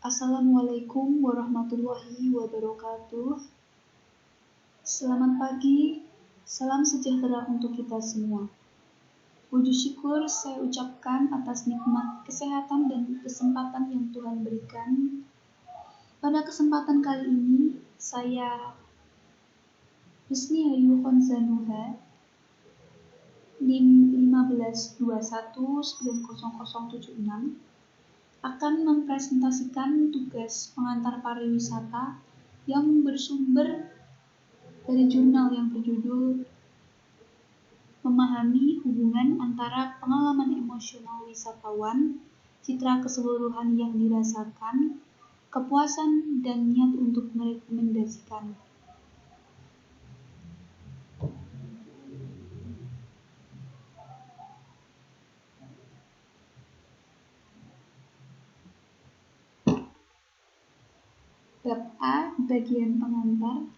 Assalamualaikum warahmatullahi wabarakatuh. Selamat pagi, salam sejahtera untuk kita semua. Puji syukur saya ucapkan atas nikmat kesehatan dan kesempatan yang Tuhan berikan. Pada kesempatan kali ini, saya Husni Ayu Khonzanuha, NIM 1521900076, akan mempresentasikan tugas pengantar pariwisata yang bersumber dari jurnal yang berjudul Memahami Hubungan Antara Pengalaman Emosional Wisatawan, Citra Keseluruhan yang Dirasakan, Kepuasan, dan Niat untuk Merekomendasikan. Bab A, bagian pengantar.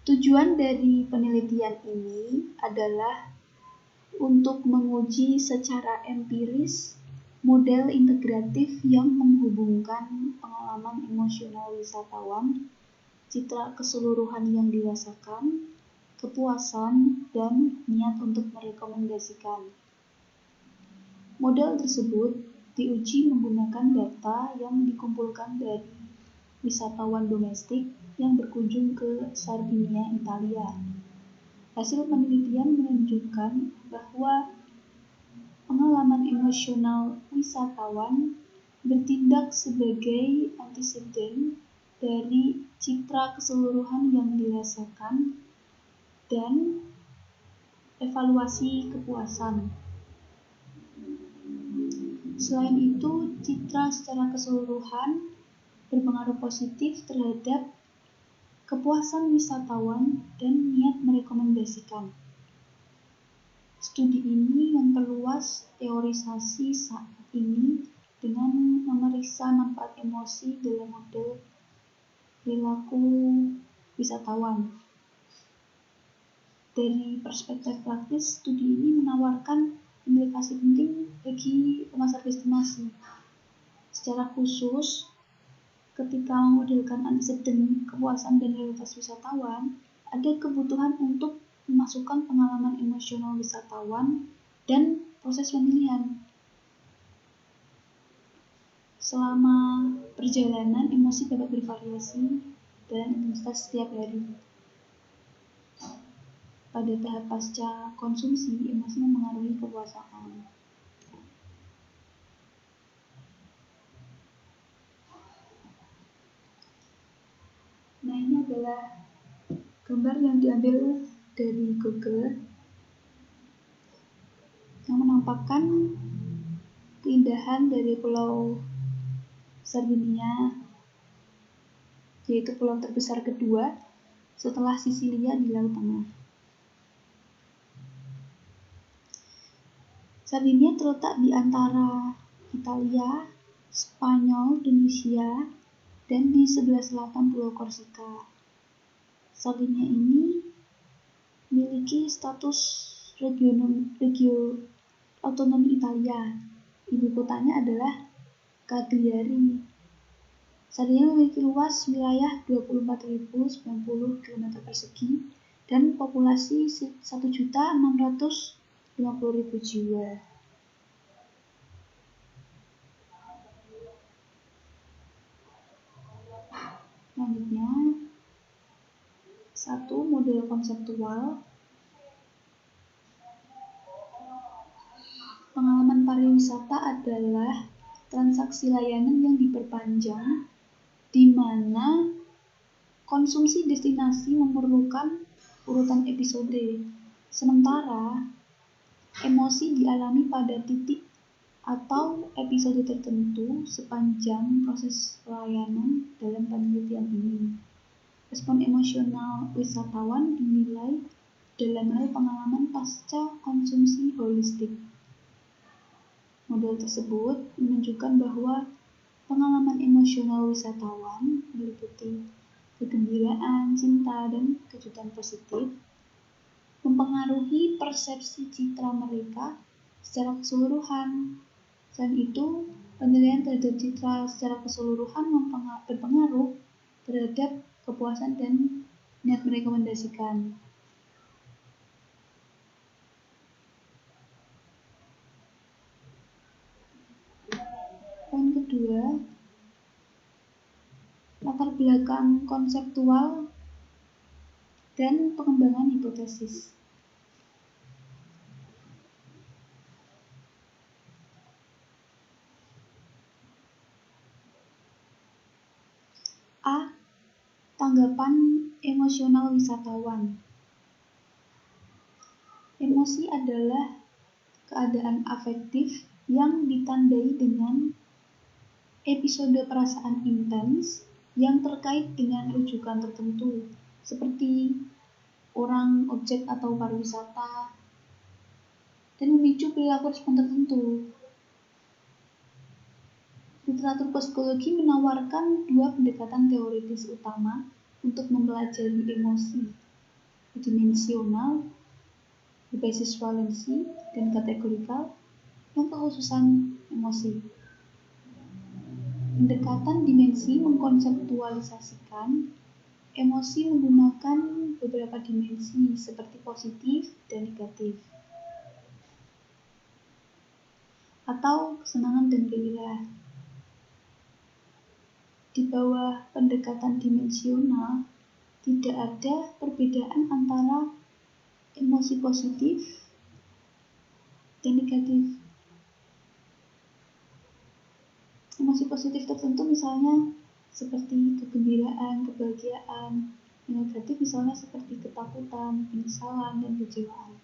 Tujuan dari penelitian ini adalah untuk menguji secara empiris model integratif yang menghubungkan pengalaman emosional wisatawan, citra keseluruhan yang dirasakan, kepuasan, dan niat untuk merekomendasikan. Model tersebut diuji menggunakan data yang dikumpulkan dari wisatawan domestik yang berkunjung ke Sardinia, Italia. Hasil penelitian menunjukkan bahwa pengalaman emosional wisatawan bertindak sebagai anteseden dari citra keseluruhan yang dirasakan dan evaluasi kepuasan. Selain itu, citra secara keseluruhan berpengaruh positif terhadap kepuasan wisatawan dan niat merekomendasikan. Studi ini memperluas teorisasi saat ini dengan memeriksa manfaat emosi dalam model perilaku wisatawan. Dari perspektif praktis, studi ini menawarkan implikasi penting bagi pemasar destinasi. Secara khusus, ketika memodelkan anteseden kepuasan dan realitas wisatawan, ada kebutuhan untuk memasukkan pengalaman emosional wisatawan dan proses pemilihan. Selama perjalanan, emosi dapat bervariasi dan intensitas setiap hari. Pada tahap pasca konsumsi, emosi mempengaruhi kepuasan. Nah, ini adalah gambar yang diambil dari Google yang menampakkan keindahan dari Pulau Sardinia, yaitu pulau terbesar kedua setelah Sisilia di Laut Tengah. Sardinia terletak di antara Italia, Spanyol, Tunisia, dan di sebelah selatan Pulau Korsika. Sardinia ini memiliki status region otonom Italia. Ibu kotanya adalah Cagliari. Sardinia memiliki luas wilayah 24.090 km persegi dan populasi 1.650.000 jiwa. Selanjutnya, 1. Model konseptual. Pengalaman pariwisata adalah transaksi layanan yang diperpanjang di mana konsumsi destinasi memerlukan urutan episode, sementara emosi dialami pada titik atau episode tertentu sepanjang proses pelayanan dalam penelitian ini. Respon emosional wisatawan dinilai dalam hal pengalaman pasca konsumsi holistik. Model tersebut menunjukkan bahwa pengalaman emosional wisatawan meliputi kegembiraan, cinta, dan kejutan positif mempengaruhi persepsi citra mereka secara keseluruhan. Selain itu, penilaian terhadap citra secara keseluruhan berpengaruh terhadap kepuasan dan niat merekomendasikan. Poin kedua, latar belakang konseptual dan pengembangan hipotesis. A. Tanggapan emosional wisatawan. Emosi adalah keadaan afektif yang ditandai dengan episode perasaan intens yang terkait dengan rujukan tertentu, seperti orang, objek, atau pariwisata, dan memicu perilaku respon tertentu. Literatur psikologi menawarkan dua pendekatan teoritis utama untuk mempelajari emosi, dimensional, berbasis valensi, dan kategorikal, yang kekhususan emosi. Pendekatan dimensi mengkonseptualisasikan emosi menggunakan beberapa dimensi seperti positif dan negatif, atau kesenangan dan gairah. Di bawah pendekatan dimensional, tidak ada perbedaan antara emosi positif dan negatif. Emosi positif tertentu misalnya seperti kegembiraan, kebahagiaan. Negatif misalnya seperti ketakutan, penyesalan, dan kecewaan.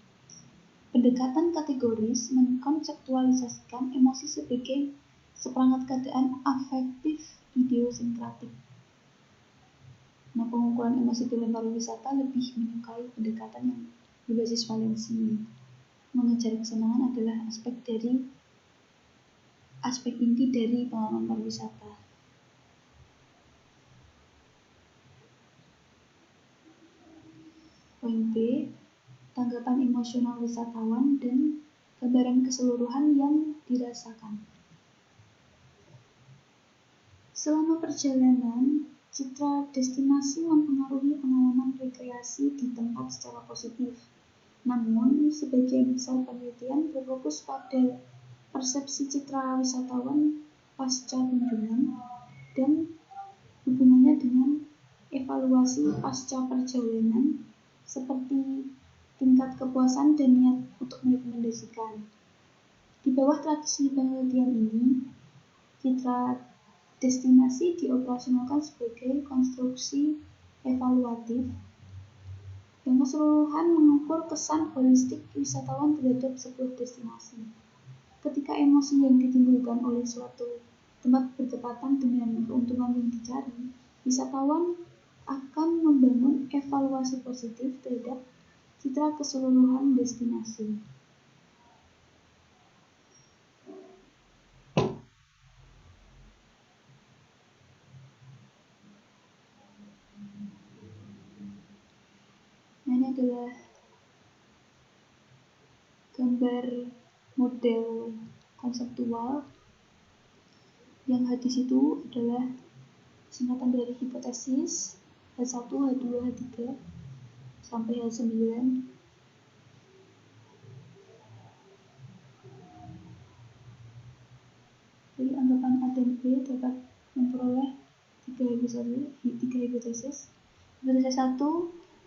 Pendekatan kategoris mengkonseptualisasikan emosi sebagai seperangkat keadaan afektif idiosinkratik. Nah, pengukuran emosi dalam pariwisata lebih menyukai pendekatan yang berbasis valensi. Mengejar kesenangan adalah aspek inti dari pengalaman pariwisata. Poin B, tanggapan emosional wisatawan dan gambaran keseluruhan yang dirasakan. Selama perjalanan, citra destinasi mempengaruhi pengalaman rekreasi di tempat secara positif. Namun, sebagian besar penelitian berfokus pada persepsi citra wisatawan pasca kunjungan dan hubungannya dengan evaluasi pasca perjalanan seperti tingkat kepuasan dan niat untuk merekomendasikan. Di bawah tradisi penelitian ini, citra destinasi dioperasionalkan sebagai konstruksi evaluatif yang keseluruhan mengukur kesan holistik wisatawan terhadap sebuah destinasi. Ketika emosi yang ditimbulkan oleh suatu tempat bertepatan dengan keuntungan yang dicari, wisatawan akan membangun evaluasi positif terhadap citra keseluruhan destinasi. Ini adalah gambar model konseptual yang H di situ adalah singkatan dari hipotesis H1, H2, H3 sampai H9. Jadi anggapan A dan B dapat memperoleh tiga hipotesis. Hipotesis 1,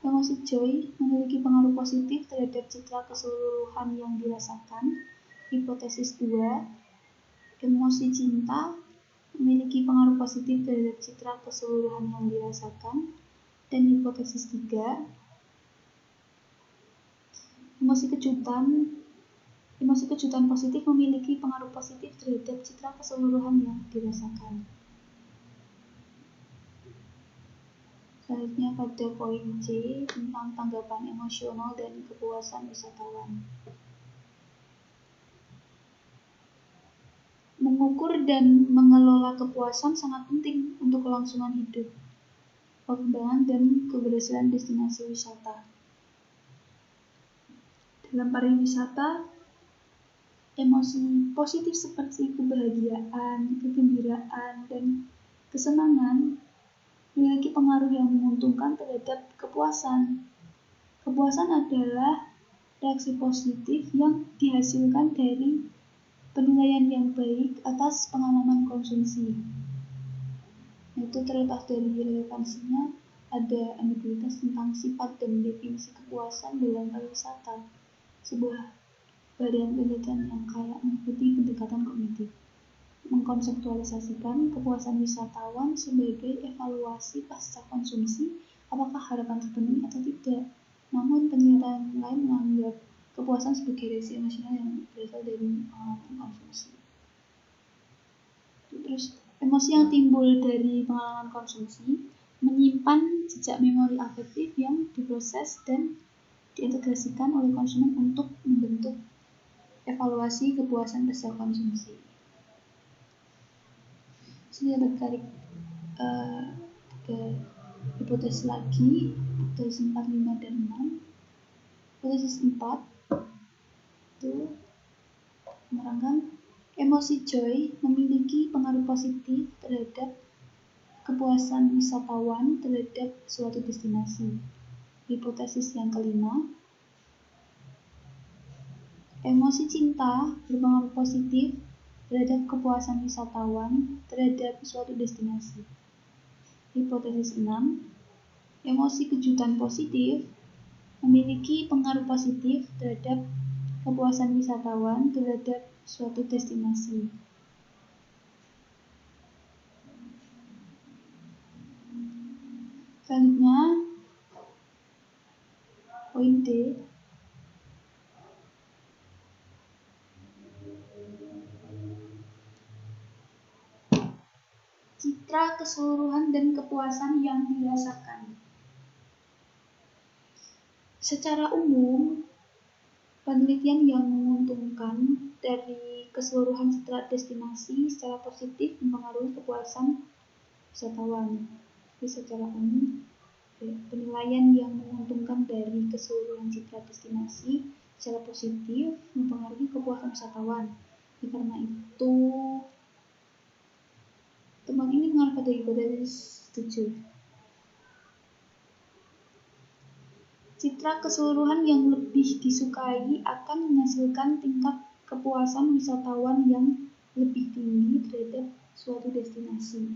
emosi joy memiliki pengaruh positif terhadap citra keseluruhan yang dirasakan. Hipotesis 2, emosi cinta memiliki pengaruh positif terhadap citra keseluruhan yang dirasakan. Dan hipotesis 3, emosi kejutan positif memiliki pengaruh positif terhadap citra keseluruhan yang dirasakan. Selanjutnya pada poin C tentang tanggapan emosional dan kepuasan wisatawan. Mengukur dan mengelola kepuasan sangat penting untuk kelangsungan hidup, pengembangan dan keberhasilan destinasi wisata. Dalam pariwisata, Emosi positif seperti kebahagiaan, kegembiraan, dan kesenangan memiliki pengaruh yang menguntungkan terhadap kepuasan. Kepuasan adalah reaksi positif yang dihasilkan dari penilaian yang baik atas pengalaman konsumsi. Itu terlepas dari relevansinya, ada ambiguitas tentang sifat dan definisi kepuasan dalam pariwisata, sebuah badan penelitian yang kaya mengikuti pendekatan kognitif, mengkonseptualisasikan kepuasan wisatawan sebagai evaluasi pasca konsumsi, apakah harapan terpenuhi atau tidak. Namun penelitian lain menganggap kepuasan sebagai reaksi emosional yang berasal dari pengalaman konsumsi. Terus emosi yang timbul dari pengalaman konsumsi menyimpan jejak memori afektif yang diproses dan diintegrasikan oleh konsumen untuk membentuk evaluasi kepuasan pasca konsumsi. Sini ada tarik ke hipotesis lagi, hipotesis 4, 5, dan 6. Hipotesis 4 itu menerangkan emosi joy memiliki pengaruh positif terhadap kepuasan wisatawan terhadap suatu destinasi. Hipotesis yang kelima, emosi cinta berpengaruh positif terhadap kepuasan wisatawan terhadap suatu destinasi. Hipotesis 6, emosi kejutan positif memiliki pengaruh positif terhadap kepuasan wisatawan terhadap suatu destinasi. Selanjutnya, poin D. Citra keseluruhan dan kepuasan yang dirasakan. Secara umum, penelitian yang menguntungkan dari keseluruhan citra destinasi secara positif mempengaruhi kepuasan wisatawan. Jadi secara umum, penilaian yang menguntungkan dari keseluruhan citra destinasi secara positif mempengaruhi kepuasan wisatawan. Karena itu, temuan ini mengarah pada hipotesis 7. Citra keseluruhan yang lebih disukai akan menghasilkan tingkat kepuasan wisatawan yang lebih tinggi terhadap suatu destinasi.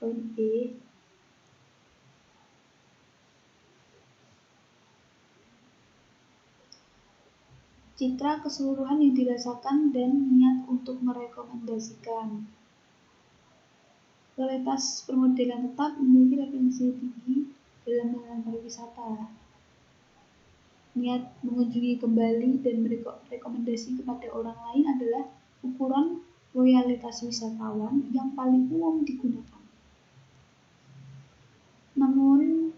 Poin E. Citra keseluruhan yang dirasakan dan niat untuk merekomendasikan. Realitas permodalan tetap memiliki referensi tinggi dalam mengelola pariwisata. Niat mengunjungi kembali dan merekomendasi kepada orang lain adalah ukuran loyalitas wisatawan yang paling umum digunakan. Namun,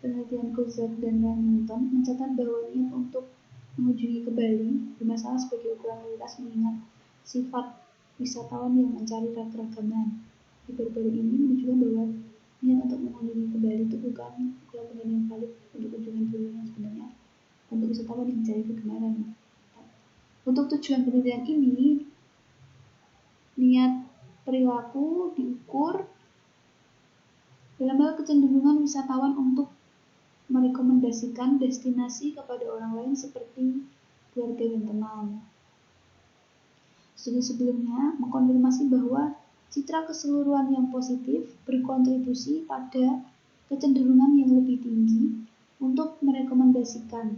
penelitian Kozak dan Remington mencatat bahwa niat untuk mengunjungi kembali bermasalah sebagai ukuran loyalitas mengingat sifat wisatawan yang mencari keragaman. Di baru-baru ini menunjukkan bahwa niat untuk mengunjungi kembali itu bukan ukuran yang valid untuk kunjungan dulu yang sebenarnya untuk wisatawan yang mencari kegemaran. Untuk tujuan penelitian ini, niat perilaku diukur dalam hal kecenderungan wisatawan untuk merekomendasikan destinasi kepada orang lain seperti keluarga dan teman. Studi sebelumnya mengkonfirmasi bahwa citra keseluruhan yang positif berkontribusi pada kecenderungan yang lebih tinggi untuk merekomendasikan.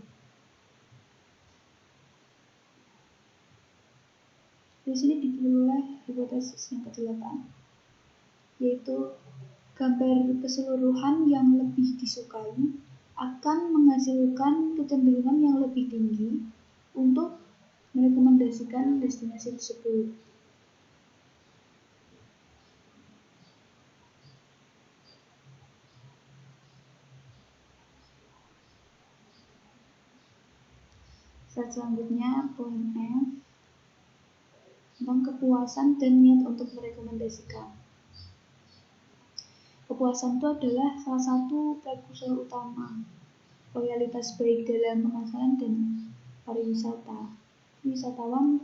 Di sini dipilih hipotesis yang ke-8, yaitu gambar keseluruhan yang lebih disukai akan menghasilkan kecenderungan yang lebih tinggi untuk merekomendasikan destinasi tersebut. Selanjutnya, poin F tentang kepuasan dan niat untuk merekomendasikan. kepuasan itu adalah salah satu prekursor utama loyalitas baik dalam pemasaran dan pariwisata. Wisatawan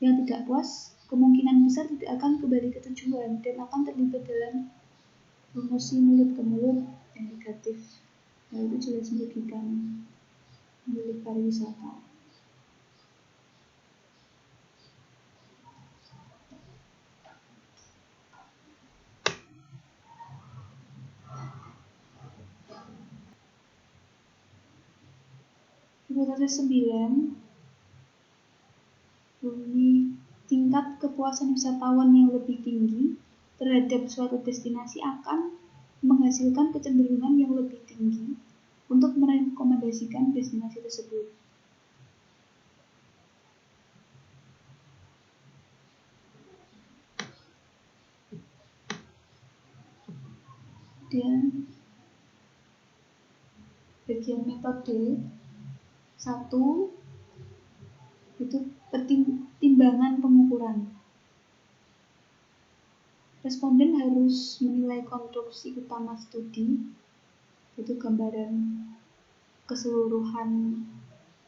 yang tidak puas kemungkinan besar tidak akan kembali ke tujuan dan akan terlibat dalam promosi mulut ke mulut yang negatif. Hal itu jelas merugikan milik pariwisata. Hipotesa 9 bunyi tingkat kepuasan wisatawan yang lebih tinggi terhadap suatu destinasi akan menghasilkan kecenderungan yang lebih tinggi untuk merekomendasikan destinasi tersebut. Dan bagian metode 1 itu timbangan pengukuran. Responden harus menilai konstruksi utama studi, yaitu gambaran keseluruhan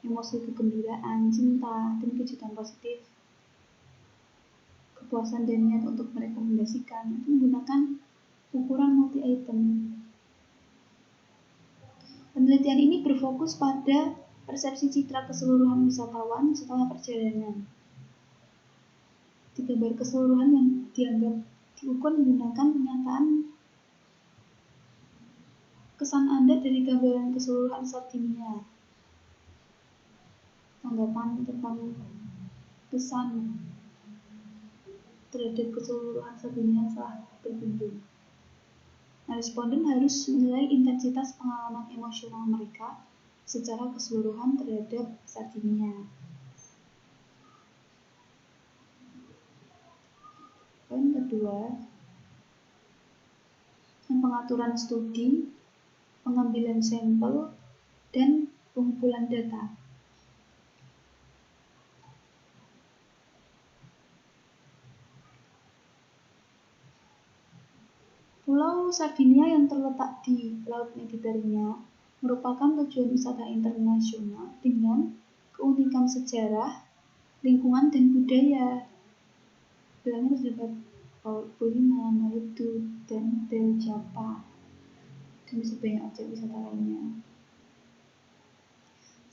emosi kegembiraan, cinta, dan kejutan positif, kepuasan dan niat untuk merekomendasikan, menggunakan ukuran multi-item. Penelitian ini berfokus pada persepsi citra keseluruhan wisatawan setelah perjalanan. Gambar keseluruhan yang dianggap diukur menggunakan pernyataan kesan Anda dari gambaran keseluruhan Sardinia. Tanggapan tentang kesan terhadap keseluruhan Sardinia setelah berkunjung. Responden harus menilai intensitas pengalaman emosional mereka secara keseluruhan terhadap Sardinia. Poin kedua, pengaturan studi, pengambilan sampel, dan pengumpulan data. Pulau Sardinia yang terletak di Laut Mediterania merupakan tujuan wisata internasional dengan keunikan sejarah, lingkungan, dan budaya. Dalamnya terdapat Paul Polina, Malutu, dan Del Japa, dan sebanyak objek wisata lainnya.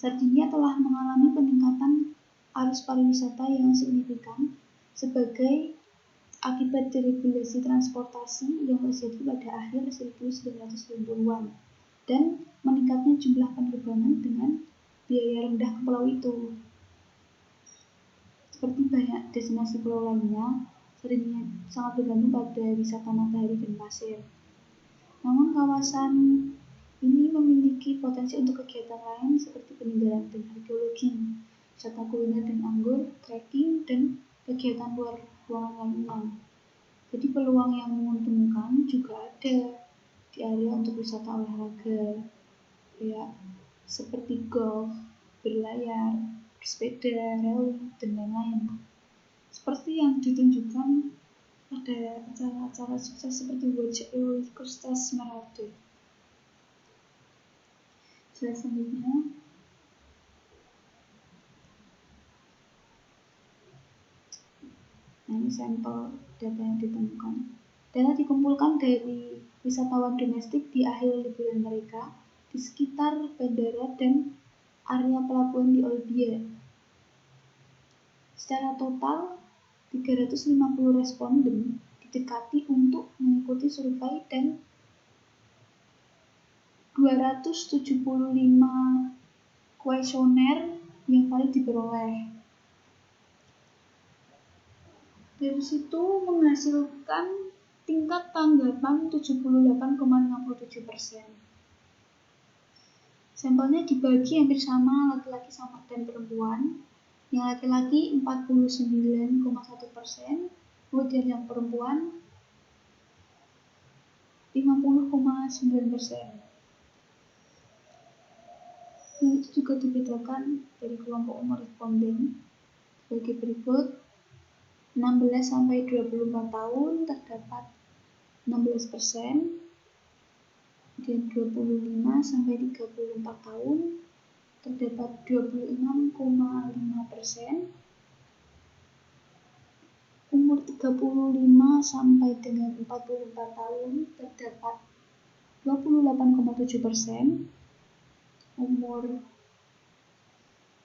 Sardinia telah mengalami peningkatan arus pariwisata yang signifikan sebagai akibat deregulasi transportasi yang terjadi pada akhir 1990-an dan meningkatnya jumlah penerbangan dengan biaya rendah ke pulau itu. Seperti banyak destinasi pulau lainnya, Sardinia sangat bergantung pada wisata matahari dan pasir. Namun kawasan ini memiliki potensi untuk kegiatan lain seperti peninggalan dan arkeologi, wisata kuliner dan anggur, trekking, dan kegiatan luar ruangan lainnya. Jadi peluang yang menguntungkan juga ada di area untuk wisata olahraga, kayak seperti golf, berlayar, bersepeda, rally, dan lain-lain. Seperti yang ditunjukkan pada acara-acara sukses seperti World Costas Merauke. Selanjutnya, ini sampel data yang ditemukan. Data dikumpulkan dari wisatawan domestik di akhir liburan mereka di sekitar bandara dan area pelabuhan di Olbia. Secara total, 350 responden didekati untuk mengikuti survei dan 275 kuesioner yang valid diperoleh. Dari situ menghasilkan tingkat tanggapan 78,57%. Sampelnya dibagi hampir sama laki-laki dan perempuan. Yang laki-laki 49,1%, kemudian yang perempuan 50,9%. Yang itu juga dibedakan dari kelompok umur responden sebagai berikut. 16-24 tahun terdapat 16%, kemudian 25 sampai 34 tahun terdapat 26,5%, umur 35 sampai dengan 44 tahun terdapat 28,7%, umur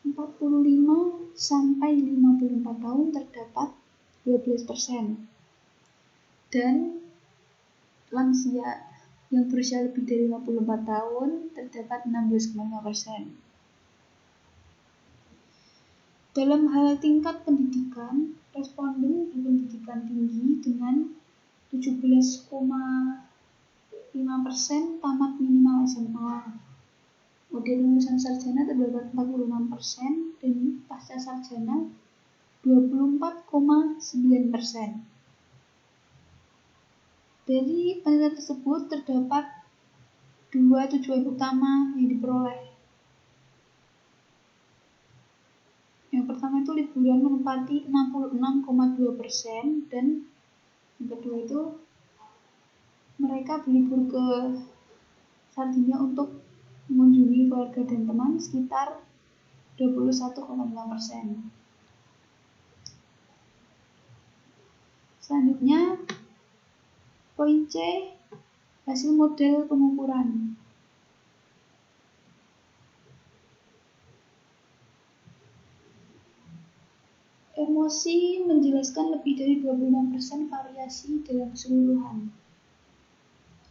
45 sampai 54 tahun terdapat 12%, dan lansia yang berusia lebih dari 54 tahun terdapat 16,5%. Dalam hal tingkat pendidikan, responden berpendidikan tinggi dengan 17,5% tamat minimal SMA. Kemudian lulusan sarjana terdapat 46% dan pasca sarjana 24,9%. Dari penelitian tersebut terdapat dua tujuan utama yang diperoleh. Yang pertama itu liburan menempati 66,2%, dan yang kedua itu mereka berlibur ke Sardinia untuk mengunjungi keluarga dan teman sekitar 21,5%. Selanjutnya, poin C, hasil model pengukuran. Emosi menjelaskan lebih dari 26% variasi dalam keseluruhan.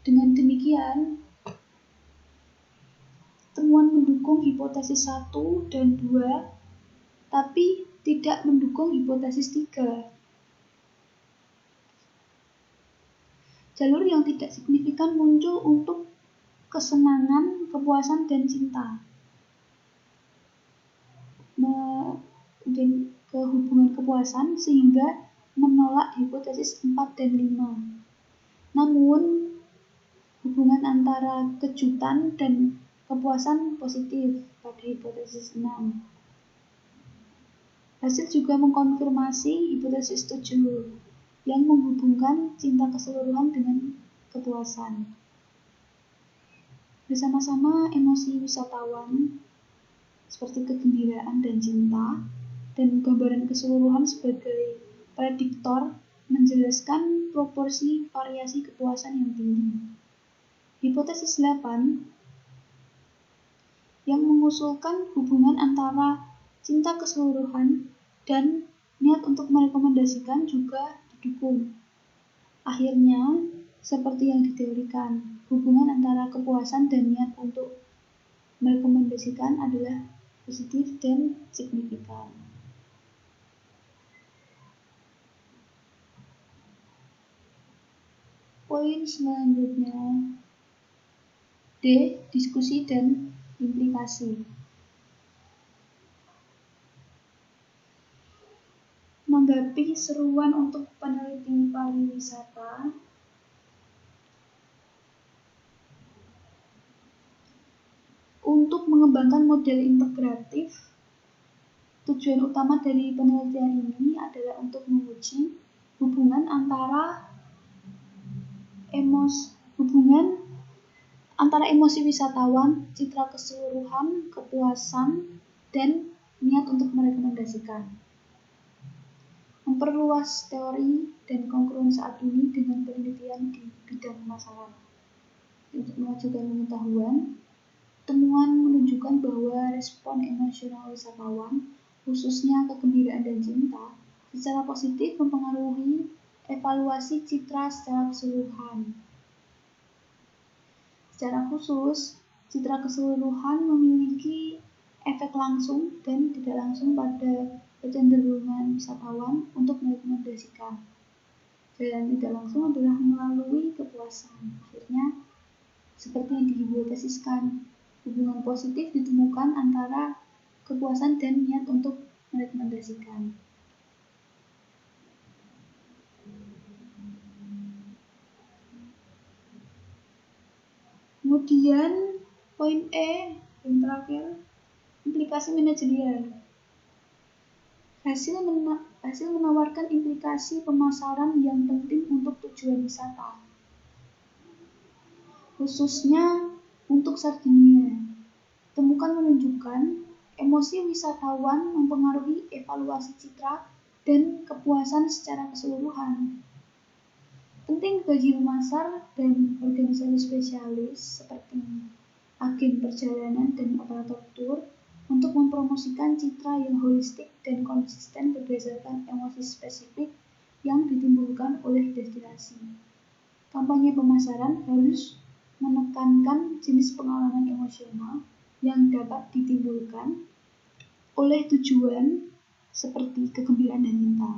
Dengan demikian, temuan mendukung hipotesis 1 dan 2, tapi tidak mendukung hipotesis 3. Jalur yang tidak signifikan muncul untuk kesenangan, kepuasan, dan cinta. Dan ke hubungan kepuasan sehingga menolak hipotesis 4 dan 5. Namun, hubungan antara kejutan dan kepuasan positif pada hipotesis 6. Hasil juga mengkonfirmasi hipotesis 7 yang menghubungkan cinta keseluruhan dengan kepuasan. Bersama-sama emosi wisatawan seperti kegembiraan dan cinta dan gambaran keseluruhan sebagai prediktor menjelaskan proporsi variasi kepuasan yang tinggi. Hipotesis 8 yang mengusulkan hubungan antara cinta keseluruhan dan niat untuk merekomendasikan juga didukung. Akhirnya, seperti yang diteorikan, hubungan antara kepuasan dan niat untuk merekomendasikan adalah positif dan signifikan. Poin selanjutnya, D. Diskusi dan implikasi. Menanggapi seruan untuk peneliti pariwisata, untuk mengembangkan model integratif, tujuan utama dari penelitian ini adalah untuk menguji hubungan antara emosi wisatawan, citra keseluruhan, kepuasan, dan niat untuk merekomendasikan. Memperluas teori dan kongruens saat ini dengan penelitian di bidang pemasaran. Untuk mengajukan pengetahuan, temuan menunjukkan bahwa respon emosional wisatawan, khususnya kegembiraan dan cinta, secara positif mempengaruhi evaluasi citra secara keseluruhan. Secara khusus, citra keseluruhan memiliki efek langsung dan tidak langsung pada kecenderungan wisatawan untuk merekomendasikan. Jalan tidak langsung adalah melalui kepuasan. Akhirnya, seperti yang dihipotesiskan, hubungan positif ditemukan antara kepuasan dan niat untuk merekomendasikan. Kemudian poin E yang terakhir, implikasi manajerial. Hasil menawarkan implikasi pemasaran yang penting untuk tujuan wisata. khususnya untuk Sardinia. Temukan menunjukkan emosi wisatawan mempengaruhi evaluasi citra dan kepuasan secara keseluruhan. Penting bagi pemasar dan organisasi spesialis seperti agen perjalanan dan operator tur untuk mempromosikan citra yang holistik dan konsisten berdasarkan emosi spesifik yang ditimbulkan oleh destinasi. Kampanye pemasaran harus menekankan jenis pengalaman emosional yang dapat ditimbulkan oleh tujuan seperti kegembiraan dan cinta.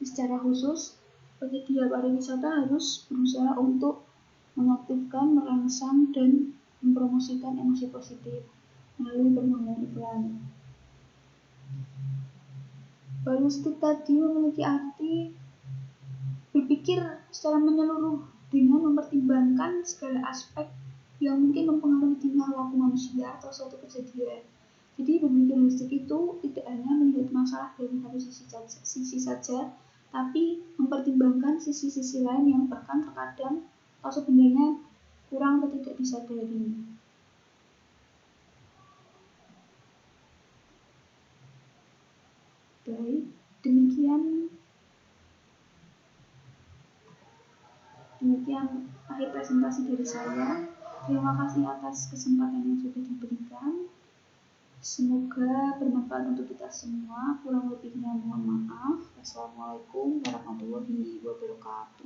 Secara khusus, penyedia pariwisata harus berusaha untuk mengaktifkan, merangsang, dan mempromosikan emosi positif melalui permainan iklan. Holistik tadi memiliki arti berpikir secara menyeluruh dengan mempertimbangkan segala aspek yang mungkin mempengaruhi tingkah laku manusia atau suatu kejadian. Jadi berpikir holistik itu tidak hanya melihat masalah dari satu sisi saja, tapi mempertimbangkan sisi-sisi lain yang bahkan terkadang atau sebenarnya kurang atau tidak disadari. Baik, demikian akhir presentasi dari saya. Terima kasih atas kesempatan yang sudah diberikan. Semoga bermanfaat untuk kita semua. Kurang lebihnya mohon maaf. Wassalamualaikum warahmatullahi wabarakatuh.